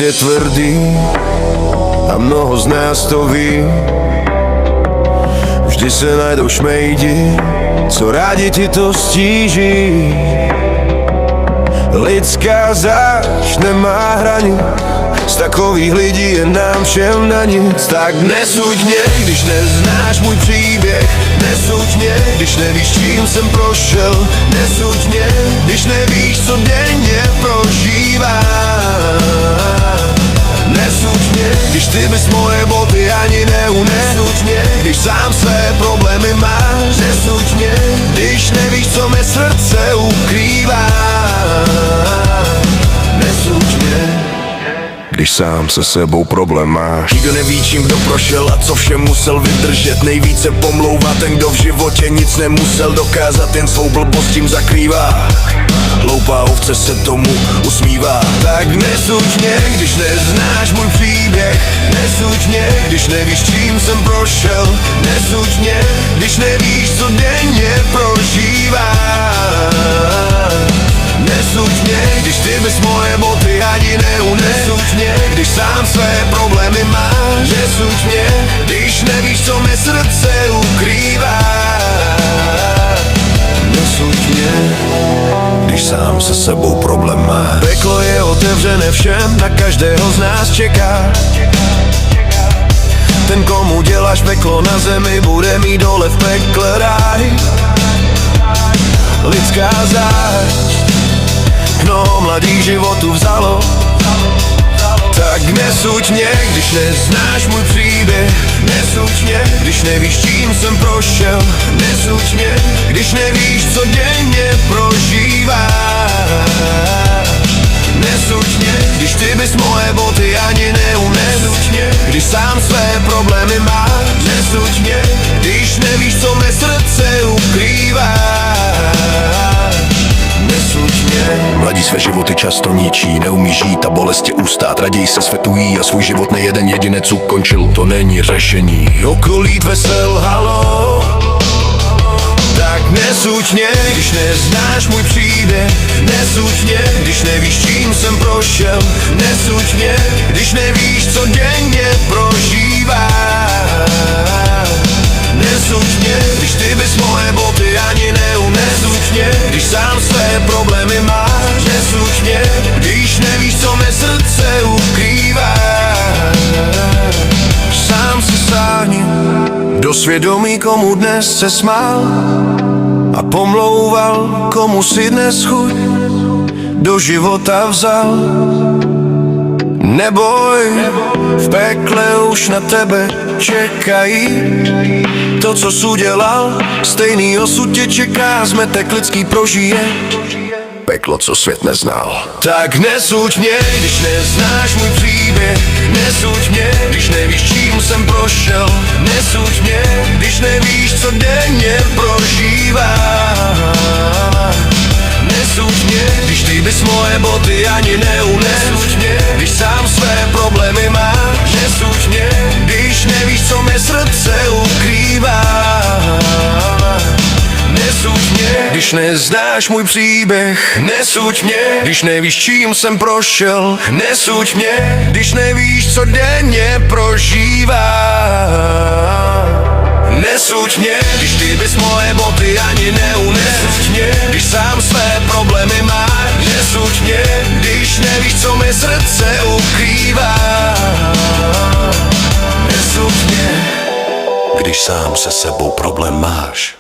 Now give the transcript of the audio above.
je tvrdý a mnoho z nás to ví. Vždy se najdou šmejdi, co rádi ti to stíží. Lidská zášť nemá hranic, z takových lidí je nám všem na nic. Tak nesuď mě, když neznáš můj příběh. Nesuď mě, když nevíš, čím jsem prošel. Nesuď mě, když nevíš, co denně prožívám. Nesuď mě, když ty bys moje boty ani neunes. Nesuď mě, když sám své problémy máš. Nesuď mě, když nevíš, co mé srdce ukrývá. Nesuď mě, když sám se sebou problém máš. Nikdo neví, čím kdo prošel a co vše musel vydržet. Nejvíce pomlouvá ten, kdo v životě nic nemusel dokázat, jen svou blbost tím zakrývá. Hloupá ovce se tomu usmívá. Tak nesuď mě, když neznáš můj příběh. Nesuď mě, když nevíš, čím jsem prošel. Nesuď mě, když nevíš, co denně prožívám. Nesuď mě, když ty bys moje boty ani neunes. Nesuď mě, když sám své problémy máš. Nesuď mě, když nevíš, co mé srdce ukrývá. Nesuď mě, když sám se sebou problém máš. Peklo je otevřené všem, na každého z nás čeká. Ten, komu děláš peklo na zemi, bude mít dole v pekle ráj. Lidská zášť mnoho mladých životů vzalo. Tak nesuď mě, když neznáš můj příběh. Nesuď mě, když nevíš, čím jsem prošel. Nesuď mě, když nevíš, co denně prožíváš. Nesuď mě, když ty bys moje boty ani neunes. Nesuď mě, když sám své problémy máš. Nesuď mě, když nevíš, co mé srdce ukrývá. Nesuď mě. Mladí své životy často ničí, neumí žít a bolesti ustát. Raději se svetují a svůj život nejeden jedinec ukončil. To není řešení. Okolí tvé selhalo. Tak nesuď mě, když neznáš můj příběh. Nesuď mě, když nevíš, čím jsem prošel. Nesuď mě, když nevíš, co denně prožíváš. Nesuď mě, když ty bys moje boty ani neunes. Nesuď mě, když sám své problémy máš. Nesuď mě, když nevíš, co mé srdce ukrývá. Sám si sáhni do svědomí, komu dnes se smál a pomlouval, komu si dnes chuť do života vzal. Neboj, v pekle už na tebe čekají. To, co jsi udělal, stejný osud tě čeká. Zmetek lidský prožije peklo, co svět neznal. Tak nesuď mě, když neznáš můj příběh. Nesuď mě, když nevíš, čím jsem prošel. Nesuď mě, když nevíš, co denně prožíváš. Nesuď mě, když ty bys moje boty ani neunes. Nesuď mě, když sám své problémy máš. Nesuď mě, když nevíš, co mé srdce ukrývá. Nesuď mě, když neznáš můj příběh. Nesuď mě, když nevíš, čím jsem prošel. Nesuď mě, když nevíš, co denně prožívá. Nesuď mě, když ty bys moje boty ani neunes. Nesuď mě, když sám své problémy máš. Nesuď mě, když nevíš, co mé srdce ukrývá. Nesuď mě, když sám se sebou problém máš.